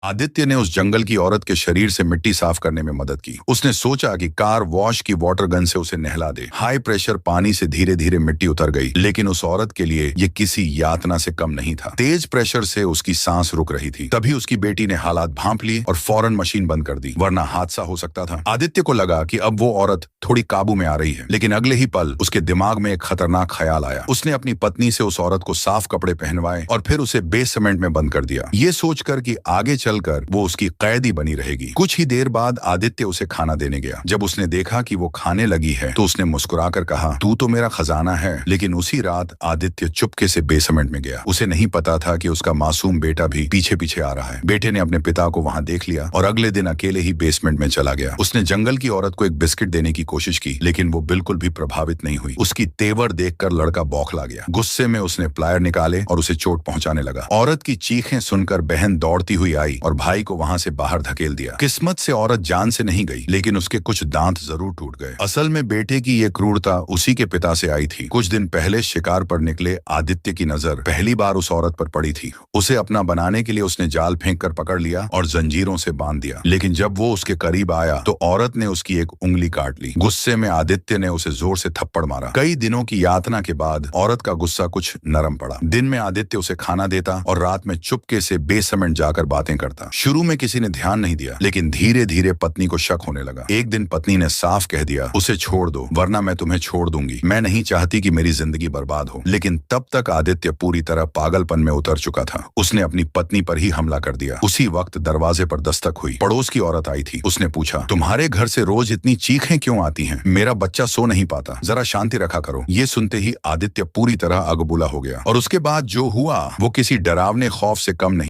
आदित्य ने उस जंगल की औरत के शरीर से मिट्टी साफ करने में मदद की। उसने सोचा कि कार वॉश की वाटर गन से उसे नहला दे। हाई प्रेशर पानी से धीरे धीरे मिट्टी उतर गई, लेकिन उस औरत के लिए ये किसी यातना से कम नहीं था। तेज प्रेशर से उसकी सांस रुक रही थी। तभी उसकी बेटी ने हालात भांप लिए और फौरन मशीन बंद कर दी, वरना हादसा हो सकता था। आदित्य को लगा कि अब वो औरत थोड़ी काबू में आ रही है, लेकिन अगले ही पल उसके दिमाग में एक खतरनाक ख्याल आया। उसने अपनी पत्नी से उस औरत को साफ कपड़े पहनवाए और फिर उसे बेसमेंट में बंद कर दिया, ये सोचकर कि आगे चलकर वो उसकी कैदी बनी रहेगी। कुछ ही देर बाद आदित्य उसे खाना देने गया। जब उसने देखा कि वो खाने लगी है तो उसने मुस्कुराकर कहा, तू तो मेरा खजाना है। लेकिन उसी रात आदित्य चुपके से बेसमेंट में गया। उसे नहीं पता था कि उसका मासूम बेटा भी पीछे पीछे आ रहा है। बेटे ने अपने पिता को वहां देख लिया और अगले दिन अकेले ही बेसमेंट में चला गया। उसने जंगल की औरत को एक बिस्किट देने की कोशिश की, लेकिन वो बिल्कुल भी प्रभावित नहीं हुई। उसकी तेवर देखकर लड़का बौखला गया। गुस्से में उसने प्लायर निकाले और उसे चोट पहुंचाने लगा। औरत की चीखें सुनकर बहन दौड़ती हुई आई और भाई को वहां से बाहर धकेल दिया। किस्मत से औरत जान से नहीं गई, लेकिन उसके कुछ दांत जरूर टूट गए। असल में बेटे की ये क्रूरता उसी के पिता से आई थी। कुछ दिन पहले शिकार पर निकले आदित्य की नजर पहली बार उस औरत पर पड़ी थी। उसे अपना बनाने के लिए उसने जाल फेंक कर पकड़ लिया और जंजीरों से बांध दिया। लेकिन जब वो उसके करीब आया तो औरत ने उसकी एक उंगली काट ली। गुस्से में आदित्य ने उसे जोर से थप्पड़ मारा। कई दिनों की यातना के बाद औरत का गुस्सा कुछ नरम पड़ा। दिन में आदित्य उसे खाना देता और रात में चुपके से बेसमेंट जाकर बातें करता। शुरू में किसी ने ध्यान नहीं दिया, लेकिन धीरे धीरे पत्नी को शक होने लगा। एक दिन पत्नी ने साफ कह दिया, उसे छोड़ दो वरना मैं तुम्हें छोड़ दूंगी। मैं नहीं चाहती कि मेरी जिंदगी बर्बाद हो। लेकिन तब तक आदित्य पूरी तरह पागलपन में उतर चुका था। उसने अपनी पत्नी पर ही हमला कर दिया। उसी वक्त दरवाजे पर दस्तक हुई। पड़ोस की औरत आई थी। उसने पूछा, तुम्हारे घर से रोज इतनी चीखें क्यों आती हैं? मेरा बच्चा सो नहीं पाता, जरा शांति रखा करो। ये सुनते ही आदित्य पूरी तरह अगबुला हो गया और उसके बाद जो हुआ वो किसी डरावने खौफ से कम नहीं।